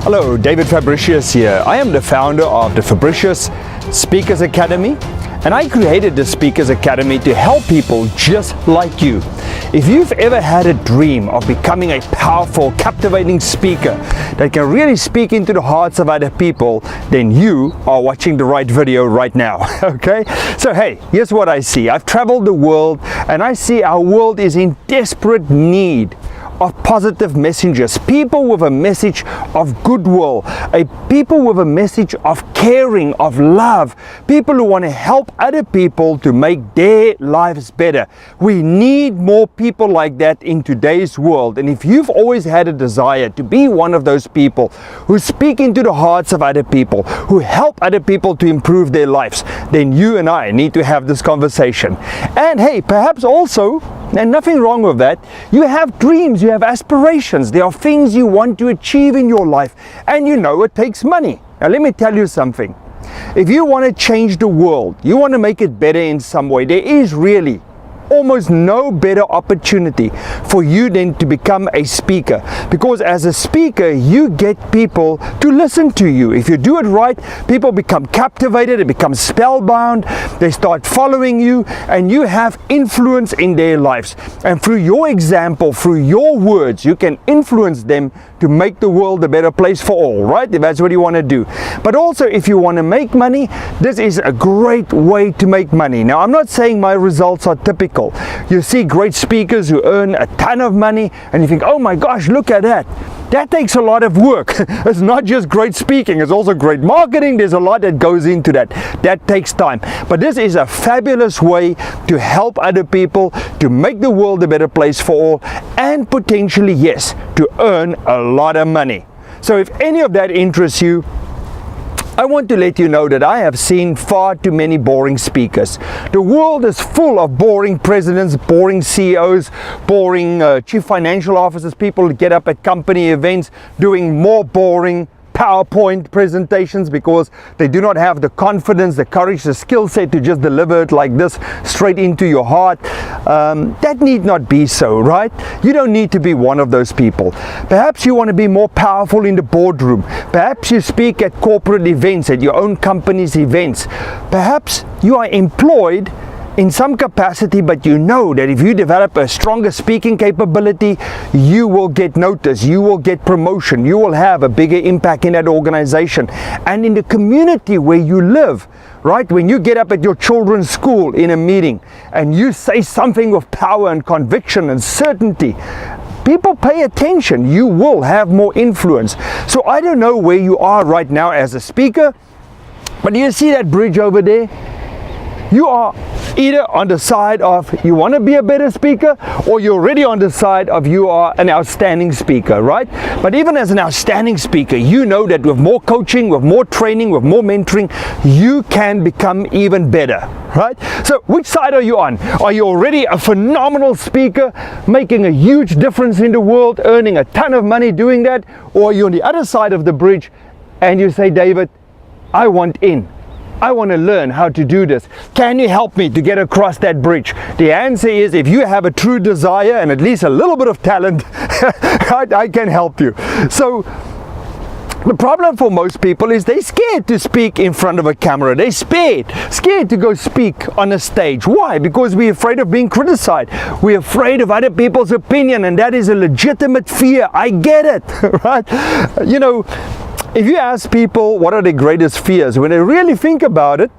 Hello, David Fabricius here. I am the founder of the Fabricius Speakers Academy, and I created the Speakers Academy to help people just like you. If you've ever had a dream of becoming a powerful, captivating speaker that can really speak into the hearts of other people, then you are watching the right video right now, okay? So hey, here's what I see. I've traveled the world and I see our world is in desperate need of positive messengers, people with a message of goodwill, people with a message of caring, of love, people who want to help other people to make their lives better. We need more people like that in today's world. And if you've always had a desire to be one of those people who speak into the hearts of other people, who help other people to improve their lives, then you and I need to have this conversation. And hey, perhaps also, and nothing wrong with that, you have dreams, you have aspirations, there are things you want to achieve in your life, and you know it takes money. Now let me tell you something. If you want to change the world, you want to make it better in some way, there is really almost no better opportunity for you than to become a speaker, because as a speaker you get people to listen to you. If you do it right, people become captivated, they become spellbound, they start following you, and you have influence in their lives, and through your example, through your words, you can influence them to make the world a better place for all, right? If that's what you want to do. But also, if you want to make money, this is a great way to make money. Now, I'm not saying my results are typical. You see great speakers who earn a ton of money and you think, oh my gosh, look at that. That takes a lot of work. It's not just great speaking, it's also great marketing. There's a lot that goes into that. That takes time. But this is a fabulous way to help other people, to make the world a better place for all, and potentially, yes, to earn a lot of money. So if any of that interests you, I want to let you know that I have seen far too many boring speakers. The world is full of boring presidents, boring CEOs, boring chief financial officers, people who get up at company events doing more boring PowerPoint presentations because they do not have the confidence, the courage, the skill set to just deliver it like this straight into your heart. That need not be so, right? You don't need to be one of those people. Perhaps you want to be more powerful in the boardroom. Perhaps you speak at corporate events, at your own company's events. Perhaps you are employed in some capacity, but you know that if you develop a stronger speaking capability, you will get noticed, you will get promotion, you will have a bigger impact in that organization and in the community where you live, right? When you get up at your children's school in a meeting and you say something with power and conviction and certainty, people pay attention, you will have more influence. So I don't know where you are right now as a speaker, but do you see that bridge over there? You are either on the side of you want to be a better speaker, or you're already on the side of you are an outstanding speaker, right? But even as an outstanding speaker, you know that with more coaching, with more training, with more mentoring, you can become even better, right? So which side are you on? Are you already a phenomenal speaker, making a huge difference in the world, earning a ton of money doing that? Or are you on the other side of the bridge and you say, David, I want in. I want to learn how to do this. Can you help me to get across that bridge? The answer is, if you have a true desire and at least a little bit of talent, I can help you. So the problem for most people is they're scared to speak in front of a camera. They're scared to go speak on a stage. Why? Because we're afraid of being criticized. We're afraid of other people's opinion, and that is a legitimate fear. I get it, right? You know, if you ask people what are their greatest fears, when they really think about it,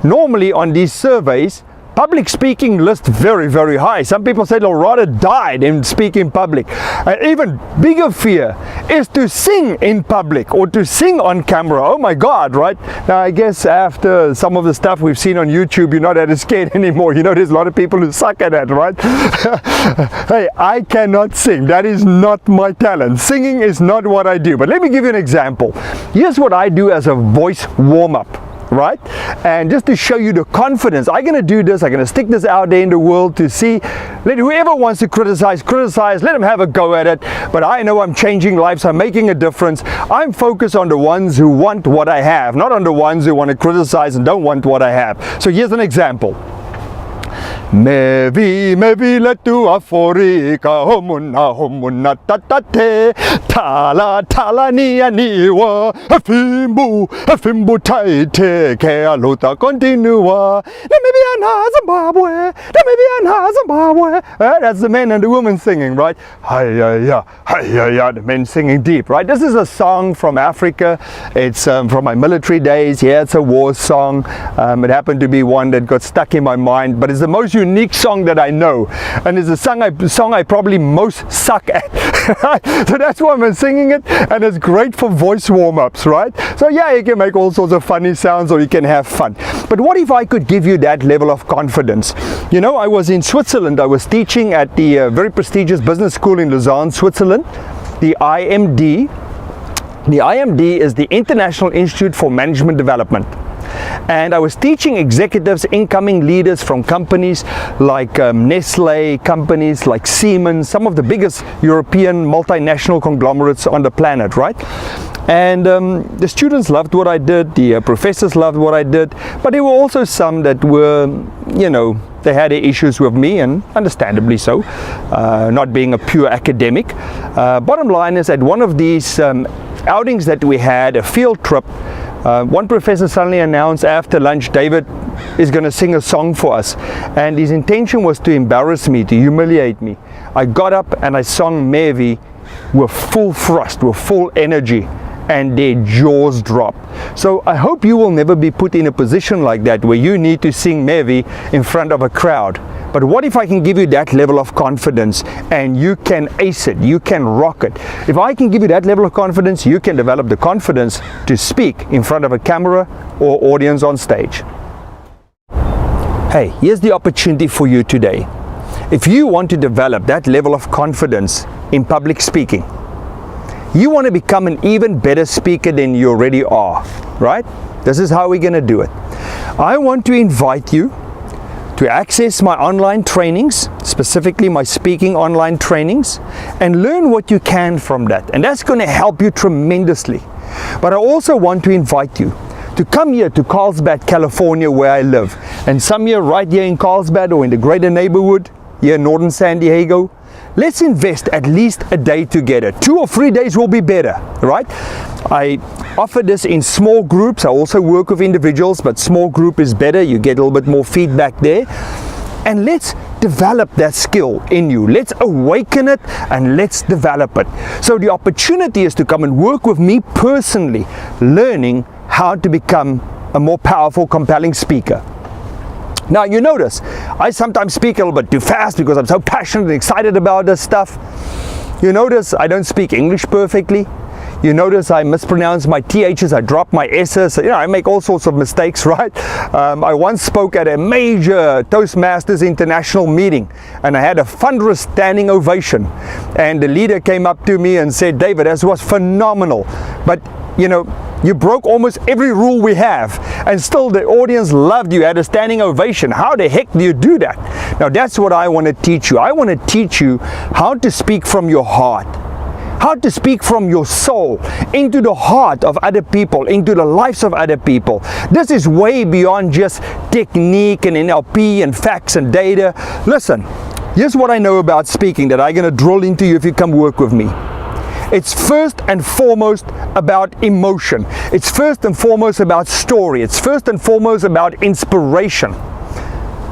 normally on these surveys, public speaking lists very, very high. Some people say they'll rather die than speak in public. An even bigger fear is to sing in public or to sing on camera. Oh my God, right? Now I guess after some of the stuff we've seen on YouTube, you're not that scared anymore. You know, there's a lot of people who suck at that, right? Hey, I cannot sing. That is not my talent. Singing is not what I do. But let me give you an example. Here's what I do as a voice warm-up. Right? And just to show you the confidence, I'm going to do this, I'm going to stick this out there in the world to see, let whoever wants to criticize, let them have a go at it, but I know I'm changing lives, I'm making a difference. I'm focused on the ones who want what I have, not on the ones who want to criticize and don't want what I have. So here's an example. Mevi, mevi letu Afrika, homuna tatate, tala tala niwa, fimbu taite, ke aluta continua. Zimbabwe, Zimbabwe. That's the men and the women singing, right? Hi-ya-ya, hi-ya-ya, the men singing deep, right? This is a song from Africa. It's from my military days. Yeah, it's a war song. It happened to be one that got stuck in my mind, but it's the most unique song that I know, and it's a song I probably most suck at. So that's why I'm singing it, and it's great for voice warm-ups, right? So yeah, you can make all sorts of funny sounds, or you can have fun. But what if I could give you that level of confidence? You know, I was in Switzerland. I was teaching at the very prestigious business school in Lausanne, Switzerland, the IMD. The IMD is the International Institute for Management Development. And I was teaching executives, incoming leaders from companies like Nestle, companies like Siemens, some of the biggest European multinational conglomerates on the planet, right? And the students loved what I did, the professors loved what I did, but there were also some that were, you know, they had issues with me, and understandably so, not being a pure academic. Bottom line is, at one of these outings that we had, a field trip, one professor suddenly announced after lunch, David is going to sing a song for us, and his intention was to embarrass me, to humiliate me. I got up and I sung Mevi with full thrust, with full energy, and their jaws dropped. So I hope you will never be put in a position like that where you need to sing Mevi in front of a crowd. But what if I can give you that level of confidence and you can ace it, you can rock it? If I can give you that level of confidence, you can develop the confidence to speak in front of a camera or audience on stage. Hey, here's the opportunity for you today. If you want to develop that level of confidence in public speaking, you want to become an even better speaker than you already are, right? This is how we're going to do it. I want to invite you to access my online trainings, specifically my speaking online trainings, and learn what you can from that. And that's going to help you tremendously. But I also want to invite you to come here to Carlsbad, California, where I live. And some here right here in Carlsbad or in the greater neighborhood, here in northern San Diego. Let's invest at least a day together. 2 or 3 days will be better, right? I offer this in small groups. I also work with individuals, but small group is better. You get a little bit more feedback there. And let's develop that skill in you. Let's awaken it and let's develop it. So the opportunity is to come and work with me personally, learning how to become a more powerful, compelling speaker. Now you notice, I sometimes speak a little bit too fast because I'm so passionate and excited about this stuff. You notice I don't speak English perfectly. You notice I mispronounce my THs, I drop my S's, you know, I make all sorts of mistakes, right? I once spoke at a major Toastmasters International meeting, and I had a thunderous standing ovation. And the leader came up to me and said, David, this was phenomenal. But, you know, you broke almost every rule we have, and still the audience loved you, had a standing ovation. How the heck do you do that? Now that's what I want to teach you. I want to teach you how to speak from your heart, how to speak from your soul into the heart of other people, into the lives of other people. This is way beyond just technique and NLP and facts and data. Listen, here's what I know about speaking that I'm going to drill into you if you come work with me. It's first and foremost about emotion. It's first and foremost about story. It's first and foremost about inspiration.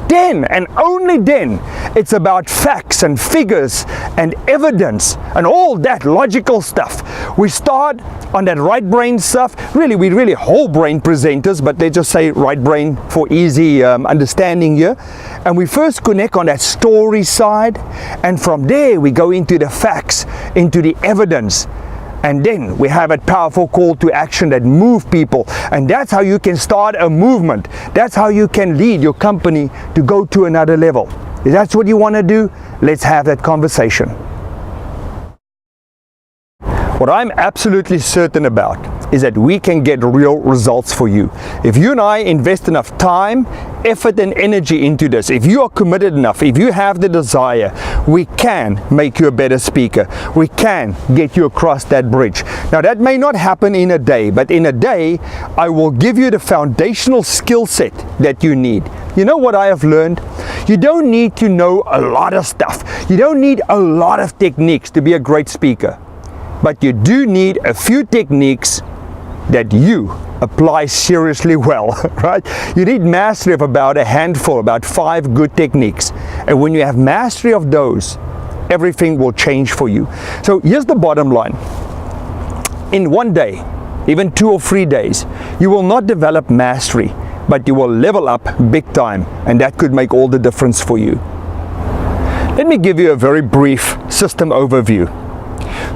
Then, and only then, it's about facts and figures and evidence and all that logical stuff. We start on that right brain stuff. Really, we're really whole brain presenters, but they just say right brain for easy understanding here. And we first connect on that story side, and from there we go into the facts, into the evidence. And then we have a powerful call to action that move people. And that's how you can start a movement. That's how you can lead your company to go to another level. If that's what you want to do, let's have that conversation. What I'm absolutely certain about is that we can get real results for you. If you and I invest enough time, effort and energy into this, if you are committed enough, if you have the desire, we can make you a better speaker. We can get you across that bridge. Now that may not happen in a day, but in a day I will give you the foundational skill set that you need. You know what I have learned? You don't need to know a lot of stuff. You don't need a lot of techniques to be a great speaker. But you do need a few techniques that you apply seriously well, right? You need mastery of about a handful, about 5 good techniques. And when you have mastery of those, everything will change for you. So here's the bottom line. In one day, even 2 or 3 days, you will not develop mastery, but you will level up big time, and that could make all the difference for you. Let me give you a very brief system overview.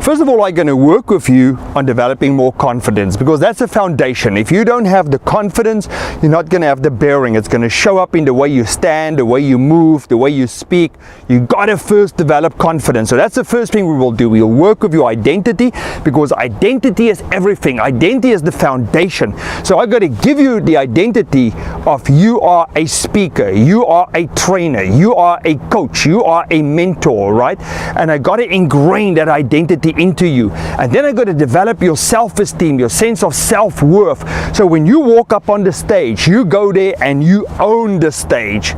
First of all, I'm going to work with you on developing more confidence, because that's a foundation. If you don't have the confidence, you're not going to have the bearing. It's going to show up in the way you stand, the way you move, the way you speak. You got to first develop confidence. So that's the first thing we will do. We'll work with your identity, because identity is everything. Identity is the foundation. So I've got to give you the identity of you are a speaker, you are a trainer, you are a coach, you are a mentor, right? And I got to ingrain that identity into you. And then I got to develop your self-esteem, your sense of self-worth. So when you walk up on the stage, you go there and you own the stage.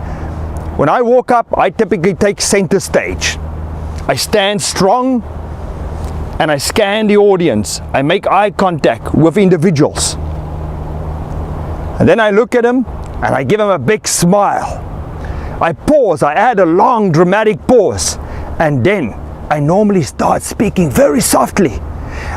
When I walk up, I typically take center stage. I stand strong and I scan the audience. I make eye contact with individuals. And then I look at them and I give them a big smile. I pause, I add a long dramatic pause, and then I normally start speaking very softly,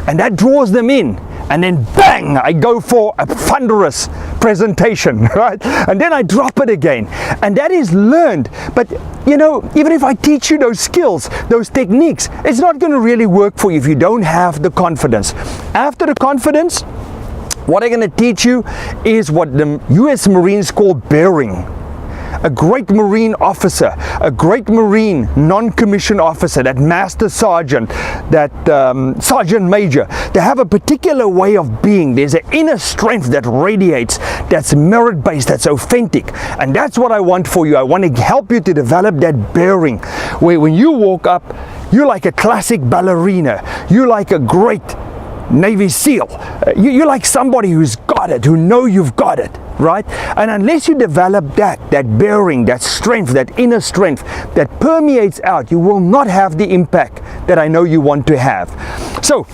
and that draws them in, and then bang, I go for a thunderous presentation, right? And then I drop it again, and that is learned. But you know, even if I teach you those skills, those techniques, it's not going to really work for you if you don't have the confidence. After the confidence, what I'm going to teach you is what the US Marines call bearing. A great Marine officer, a great Marine non-commissioned officer, that Master Sergeant, that Sergeant Major, they have a particular way of being. There's an inner strength that radiates, that's merit-based, that's authentic. And that's what I want for you. I want to help you to develop that bearing, where when you walk up, you're like a classic ballerina. You're like a great Navy SEAL. You're like somebody who's got it, who know you've got it, right? And unless you develop that bearing, that strength, that inner strength that permeates out, you will not have the impact that I know you want to have. So,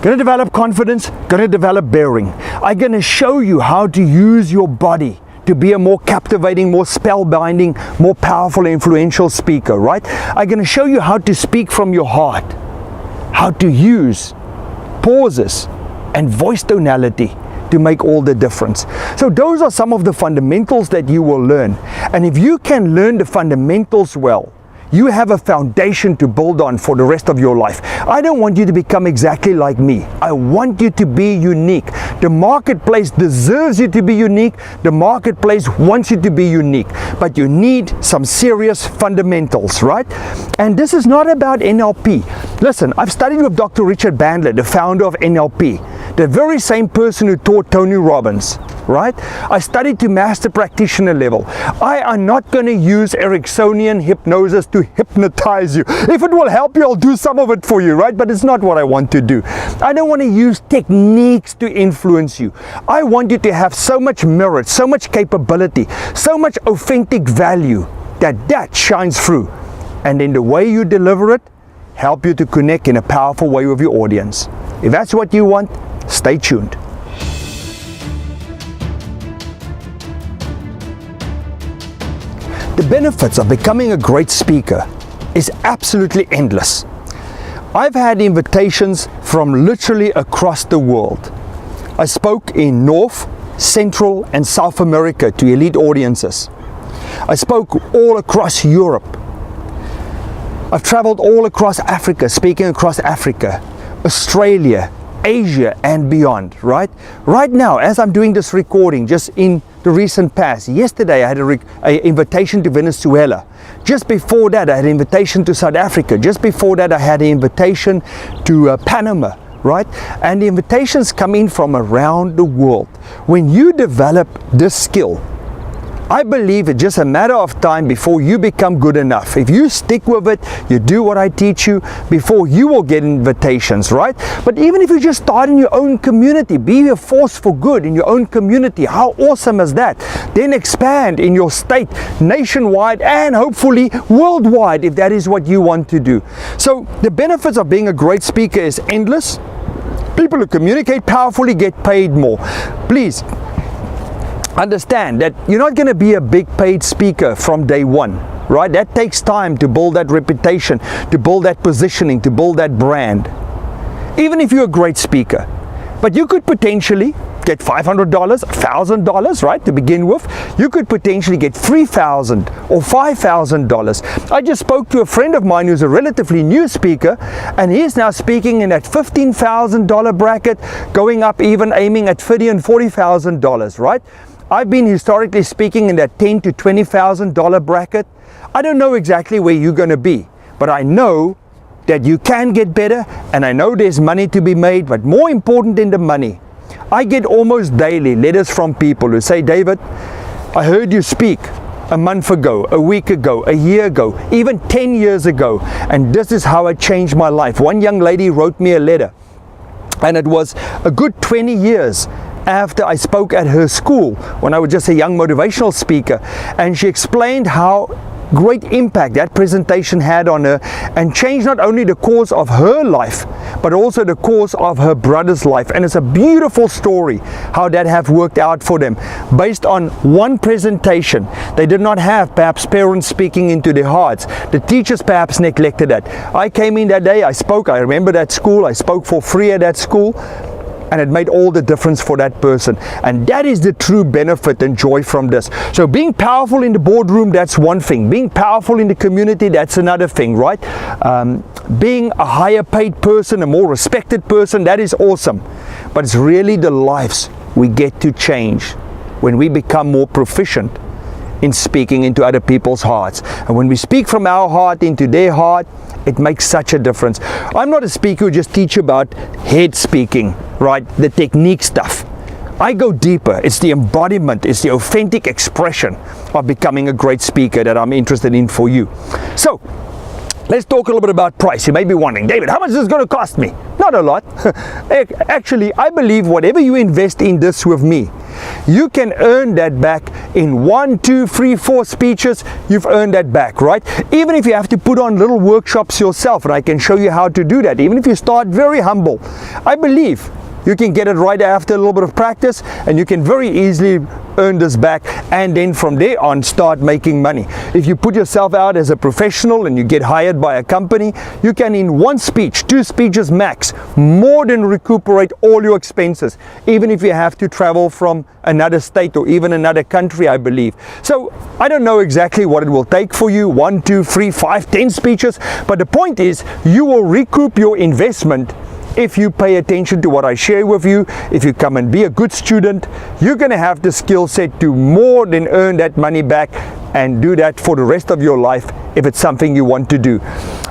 gonna develop confidence, gonna develop bearing. I'm gonna show you how to use your body to be a more captivating, more spellbinding, more powerful, influential speaker, right? I'm gonna show you how to speak from your heart, how to use pauses and voice tonality to make all the difference. So those are some of the fundamentals that you will learn. And if you can learn the fundamentals well, you have a foundation to build on for the rest of your life. I don't want you to become exactly like me. I want you to be unique. The marketplace deserves you to be unique. The marketplace wants you to be unique. But you need some serious fundamentals, right? And this is not about NLP. Listen, I've studied with Dr. Richard Bandler, the founder of NLP, the very same person who taught Tony Robbins, right? I studied to master practitioner level. I am not going to use Ericksonian hypnosis to hypnotize you. If it will help you, I'll do some of it for you, right? But it's not what I want to do. I don't want to use techniques to influence you. I want you to have so much merit, so much capability, so much authentic value that shines through. And in the way you deliver it, help you to connect in a powerful way with your audience. If that's what you want, stay tuned. The benefits of becoming a great speaker is absolutely endless. I've had invitations from literally across the world. I spoke in North, Central and South America to elite audiences. I spoke all across Europe. I've traveled all across Africa, speaking across Africa, Australia, Asia and beyond, right? Right now, as I'm doing this recording, just in the recent past, yesterday I had an invitation to Venezuela. Just before that, I had an invitation to South Africa. Just before that, I had an invitation to Panama, right? And the invitations come in from around the world. When you develop this skill, I believe it's just a matter of time before you become good enough. If you stick with it, you do what I teach you, before you will get invitations, right? But even if you just start in your own community, be a force for good in your own community. How awesome is that? Then expand in your state, nationwide, and hopefully worldwide, if that is what you want to do. So the benefits of being a great speaker is endless. People who communicate powerfully get paid more. Please understand that you're not going to be a big paid speaker from day one, right? That takes time to build that reputation, to build that positioning, to build that brand. Even if you're a great speaker, but you could potentially get $500, $1,000, right, to begin with. You could potentially get $3,000 or $5,000. I just spoke to a friend of mine who's a relatively new speaker, and he's now speaking in that $15,000 bracket, going up even aiming at $30,000 and $40,000, right? I've been historically speaking in that $10,000 to $20,000 bracket. I don't know exactly where you're going to be, but I know that you can get better, and I know there's money to be made, but more important than the money, I get almost daily letters from people who say, David, I heard you speak a month ago, a week ago, a year ago, even 10 years ago, and this is how it changed my life. One young lady wrote me a letter, and it was a good 20 years after I spoke at her school when I was just a young motivational speaker, and she explained how great impact that presentation had on her and changed not only the course of her life but also the course of her brother's life. And it's a beautiful story how that have worked out for them based on one presentation. They did not have perhaps parents speaking into their hearts. The teachers perhaps neglected that. I came in that day, I spoke, I remember that school, I spoke for free at that school, and it made all the difference for that person. And that is the true benefit and joy from this. So being powerful in the boardroom, that's one thing. Being powerful in the community, that's another thing, right? Being a higher paid person, a more respected person, that is awesome. But it's really the lives we get to change when we become more proficient in speaking into other people's hearts. And when we speak from our heart into their heart, it makes such a difference. I'm not a speaker who just teach about head speaking, right? The technique stuff. I go deeper. It's the embodiment, it's the authentic expression of becoming a great speaker that I'm interested in for you. So, let's talk a little bit about price. You may be wondering, David, how much is this going to cost me? Not a lot. Actually, I believe whatever you invest in this with me, you can earn that back in 1, 2, 3, 4 speeches. You've earned that back, right? Even if you have to put on little workshops yourself, and I can show you how to do that. Even if you start very humble, I believe you can get it right after a little bit of practice, and you can very easily earn this back, and then from there on start making money. If you put yourself out as a professional and you get hired by a company, you can in 1 speech, 2 speeches max, more than recuperate all your expenses, even if you have to travel from another state or even another country, I believe. So I don't know exactly what it will take for you, 1, 2, 3, 5, 10 speeches, but the point is you will recoup your investment if you pay attention to what I share with you. If you come and be a good student, you're going to have the skill set to more than earn that money back and do that for the rest of your life if it's something you want to do.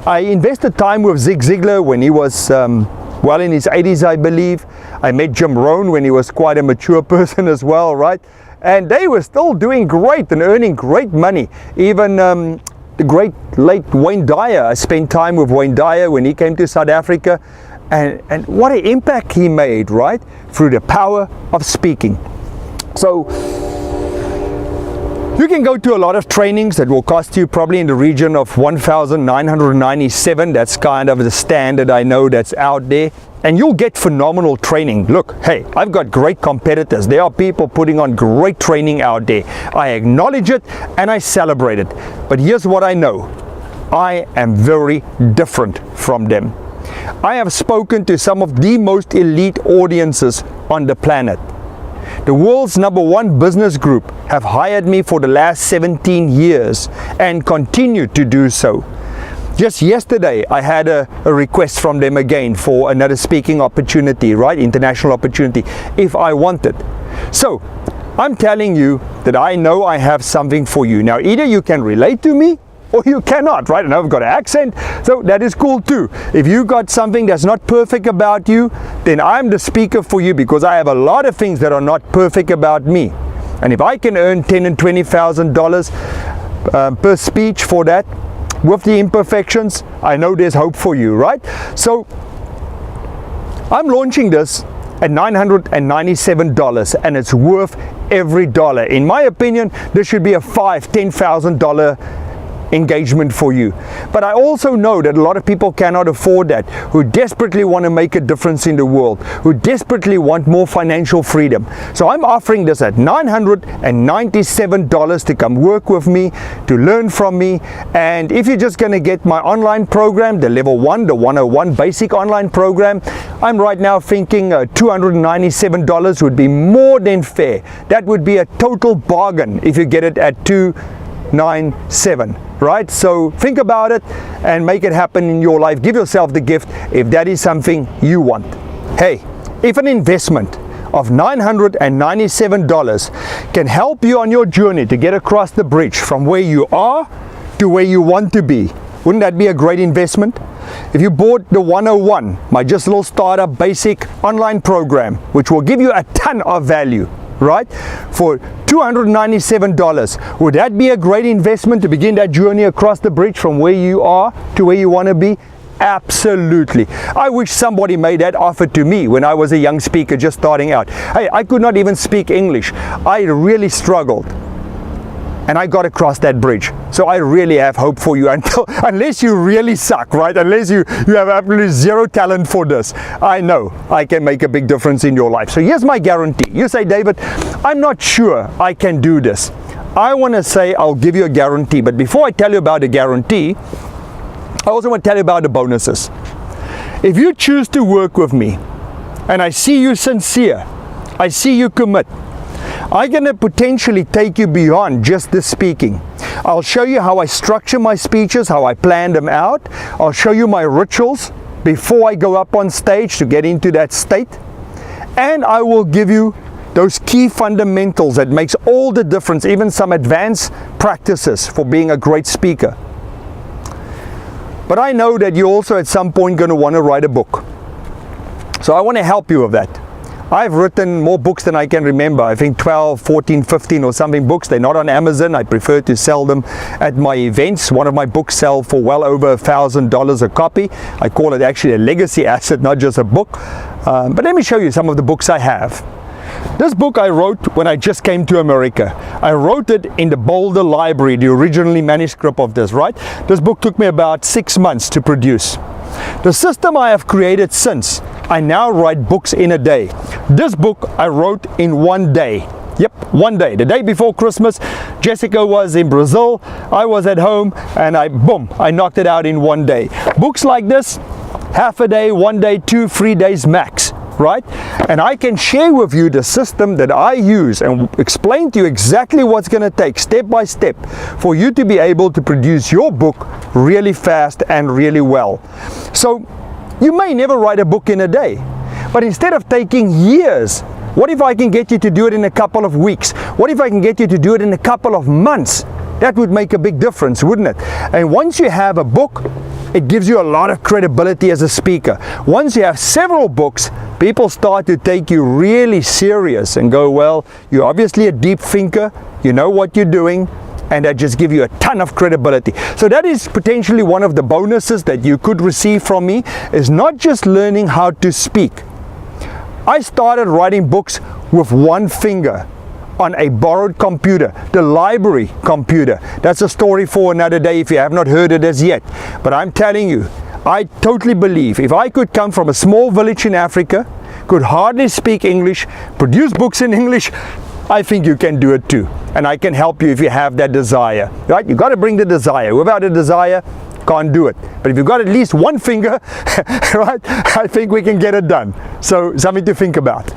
I invested time with Zig Ziglar when he was well in his 80s, I believe. I met Jim Rohn when he was quite a mature person as well, right? And they were still doing great and earning great money. Even the great late Wayne Dyer, I spent time with Wayne Dyer when he came to South Africa. And what an impact he made, right? Through the power of speaking. So you can go to a lot of trainings that will cost you probably in the region of $1,997. That's kind of the standard I know that's out there. And you'll get phenomenal training. Look, hey, I've got great competitors. There are people putting on great training out there. I acknowledge it and I celebrate it. But here's what I know. I am very different from them. I have spoken to some of the most elite audiences on the planet. The world's #1 business group have hired me for the last 17 years and continue to do so. Just yesterday, I had a request from them again for another speaking opportunity, right? International opportunity, if I wanted. So, I'm telling you that I know I have something for you. Now, either you can relate to me or you cannot, right? And I've got an accent, so that is cool too. If you got something that's not perfect about you, then I'm the speaker for you, because I have a lot of things that are not perfect about me. And if I can earn $10,000 and $20,000 per speech for that, with the imperfections, I know there's hope for you, right? So I'm launching this at $997, and it's worth every dollar. In my opinion, this should be a $5,000, $10,000 engagement for you. But I also know that a lot of people cannot afford that, who desperately want to make a difference in the world, who desperately want more financial freedom. So I'm offering this at $997 to come work with me, to learn from me. And if you're just going to get my online program, the level 1, the 101 basic online program, I'm right now thinking $297 would be more than fair. That would be a total bargain if you get it at $297. Right? So think about it and make it happen in your life. Give yourself the gift if that is something you want. Hey, if an investment of $997 can help you on your journey to get across the bridge from where you are to where you want to be, wouldn't that be a great investment? If you bought the 101, my just little startup basic online program, which will give you a ton of value, right, for $297, would that be a great investment to begin that journey across the bridge from where you are to where you want to be? Absolutely. I wish somebody made that offer to me when I was a young speaker just starting out. Hey, I could not even speak English. I really struggled. And I got across that bridge. So I really have hope for you, unless you really suck, right? Unless you have absolutely zero talent for this. I know I can make a big difference in your life. So here's my guarantee. You say, David, I'm not sure I can do this. I want to say I'll give you a guarantee. But before I tell you about the guarantee, I also want to tell you about the bonuses. If you choose to work with me, and I see you sincere, I see you commit, I'm going to potentially take you beyond just the speaking. I'll show you how I structure my speeches, how I plan them out. I'll show you my rituals before I go up on stage to get into that state. And I will give you those key fundamentals that makes all the difference, even some advanced practices for being a great speaker. But I know that you're also at some point going to want to write a book. So I want to help you with that. I've written more books than I can remember. I think 12, 14, 15 or something books. They're not on Amazon. I prefer to sell them at my events. One of my books sell for well over $1,000 a copy. I call it actually a legacy asset, not just a book. But let me show you some of the books I have. This book I wrote when I just came to America. I wrote it in the Boulder Library, the original manuscript of this, right? This book took me about 6 months to produce. The system I have created since, I now write books in a day. This book I wrote in one day. Yep, one day. The day before Christmas, Jessica was in Brazil, I was at home, and I knocked it out in one day. Books like this, half a day, 1 day, 2, 3 days max, right? And I can share with you the system that I use and explain to you exactly what's going to take step by step for you to be able to produce your book really fast and really well. So you may never write a book in a day, but instead of taking years, what if I can get you to do it in a couple of weeks? What if I can get you to do it in a couple of months? That would make a big difference, wouldn't it? And once you have a book, it gives you a lot of credibility as a speaker. Once you have several books, people start to take you really serious and go, well, you're obviously a deep thinker, you know what you're doing, and that just give you a ton of credibility. So that is potentially one of the bonuses that you could receive from me, is not just learning how to speak. I started writing books with one finger on a borrowed computer, the library computer. That's a story for another day if you have not heard it as yet. But I'm telling you, I totally believe if I could come from a small village in Africa, could hardly speak English, produce books in English, I think you can do it too. And I can help you if you have that desire, right? You got to bring the desire. Without a desire, can't do it. But if you've got at least one finger, right, I think we can get it done. So something to think about.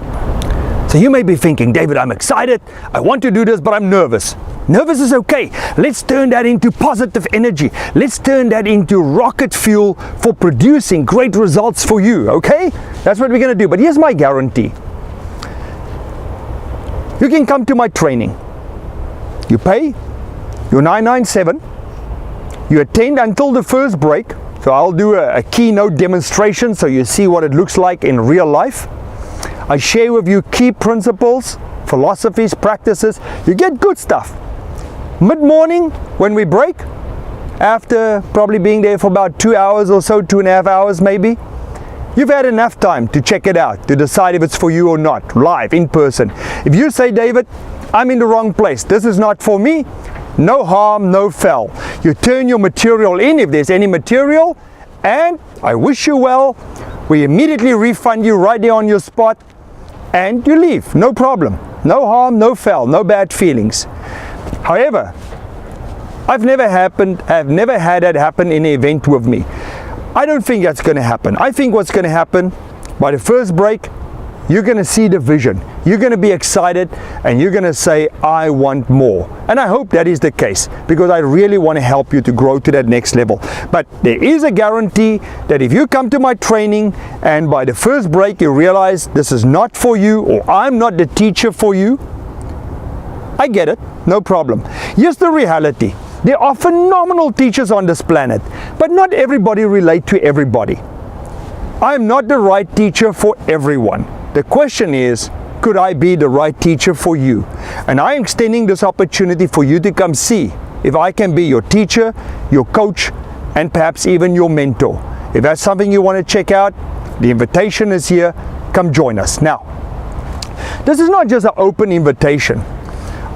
So you may be thinking, David, I'm excited, I want to do this, but I'm nervous. Nervous is okay. Let's turn that into positive energy. Let's turn that into rocket fuel for producing great results for you, okay? That's what we're going to do. But here's my guarantee. You can come to my training. You pay your $997, You attend until the first break. So I'll do a keynote demonstration so you see what it looks like in real life. I share with you key principles, philosophies, practices. You get good stuff. Mid-morning, when we break, after probably being there for about 2 hours or so, 2.5 hours maybe, you've had enough time to check it out, to decide if it's for you or not, live, in person. If you say, David, I'm in the wrong place, this is not for me, no harm, no foul. You turn your material in, if there's any material, and I wish you well. We immediately refund you right there on your spot, and you leave, no problem. No harm, no foul, no bad feelings. However, I've never had that happen in an event with me. I don't think that's going to happen. I think what's going to happen, by the first break, you're going to see the vision. You're going to be excited and you're going to say, I want more. And I hope that is the case, because I really want to help you to grow to that next level. But there is a guarantee that if you come to my training and by the first break you realize this is not for you, or I'm not the teacher for you, I get it, no problem. Here's the reality. There are phenomenal teachers on this planet, but not everybody relates to everybody. I'm not the right teacher for everyone. The question is, could I be the right teacher for you? And I'm extending this opportunity for you to come see if I can be your teacher, your coach, and perhaps even your mentor. If that's something you want to check out, the invitation is here. Come join us. Now, this is not just an open invitation.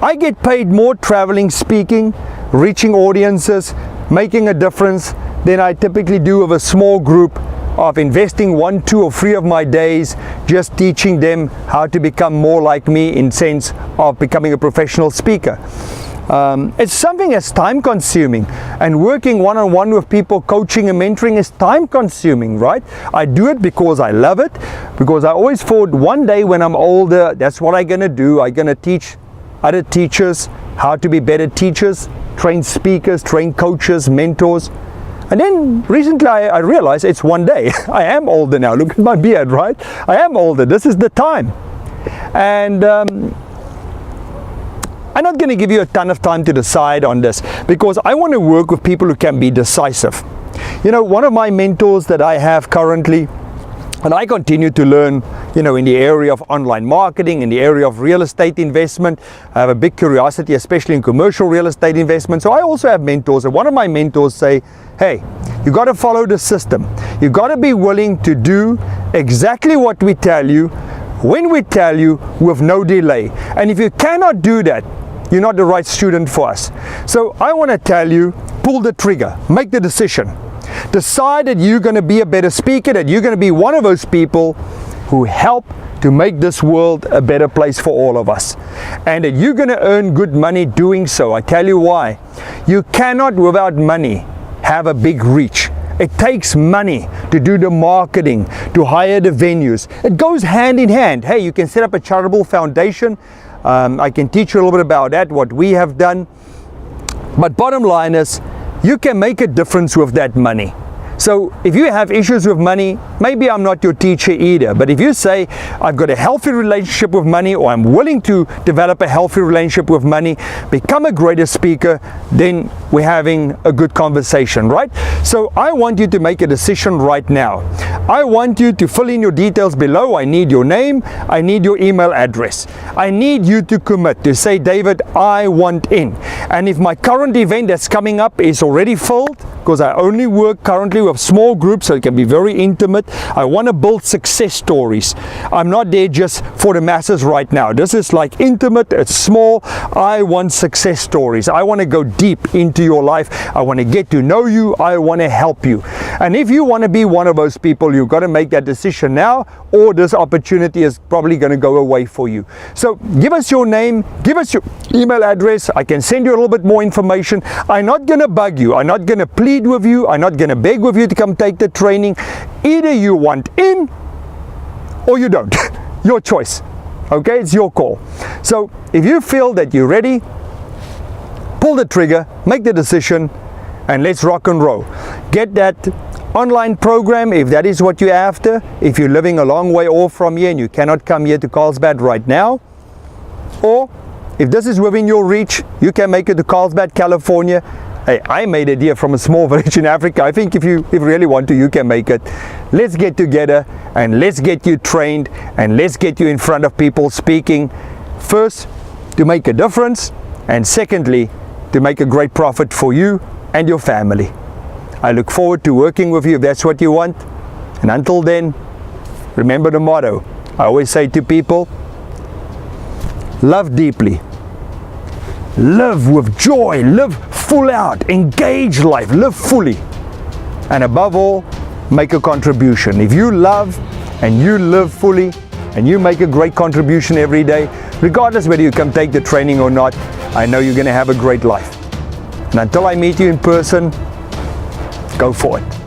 I get paid more traveling, speaking, reaching audiences, making a difference than I typically do with a small group of investing 1, 2, or 3 of my days just teaching them how to become more like me in sense of becoming a professional speaker. It's something that's time consuming, and working one-on-one with people, coaching and mentoring, is time consuming, right? I do it because I love it, because I always thought one day when I'm older, that's what I'm going to do. I'm going to teach other teachers how to be better teachers, train speakers, train coaches, mentors. And then recently I realized it's one day. I am older now. Look at my beard, right? I am older. This is the time. And I'm not going to give you a ton of time to decide on this, because I want to work with people who can be decisive. You know, one of my mentors that I have currently, and I continue to learn, you know, in the area of online marketing, in the area of real estate investment. I have a big curiosity, especially in commercial real estate investment. So I also have mentors, and one of my mentors say, hey, you got to follow the system. You got to be willing to do exactly what we tell you, when we tell you, with no delay. And if you cannot do that, you're not the right student for us. So I want to tell you, pull the trigger, make the decision. Decide that you're going to be a better speaker, that you're going to be one of those people who help to make this world a better place for all of us, and that you're going to earn good money doing so. I tell you why. You cannot, without money, have a big reach. It takes money to do the marketing, to hire the venues. It goes hand in hand. Hey, you can set up a charitable foundation. I can teach you a little bit about that, what we have done. But bottom line is, you can make a difference with that money. So if you have issues with money, maybe I'm not your teacher either. But if you say, I've got a healthy relationship with money, or I'm willing to develop a healthy relationship with money, become a greater speaker, then we're having a good conversation, right? So I want you to make a decision right now. I want you to fill in your details below. I need your name. I need your email address. I need you to commit, to say, David, I want in. And if my current event that's coming up is already filled, because I only work currently with small groups, so it can be very intimate. I want to build success stories. I'm not there just for the masses right now. This is like intimate, it's small. I want success stories. I want to go deep into your life. I want to get to know you. I want to help you. And if you want to be one of those people, you've got to make that decision now, or this opportunity is probably going to go away for you. So give us your name, give us your email address. I can send you a little bit more information. I'm not going to bug you. I'm not going to plead with you. I'm not going to beg with you to come take the training. Either you want in or you don't. Your choice. Okay, it's your call. So if you feel that you're ready, pull the trigger, make the decision, and let's rock and roll. Get that online program if that is what you're after. If you're living a long way off from here and you cannot come here to Carlsbad right now, or if this is within your reach, you can make it to Carlsbad, California. Hey, I made it here from a small village in Africa. I think if you really want to, you can make it. Let's get together and let's get you trained and let's get you in front of people speaking. First, to make a difference, and secondly, to make a great profit for you and your family. I look forward to working with you if that's what you want. And until then, remember the motto. I always say to people, love deeply, live with joy, live full out, engage life, live fully, and above all, make a contribution. If you love and you live fully and you make a great contribution every day, regardless whether you come take the training or not, I know you're going to have a great life. And until I meet you in person, go for it.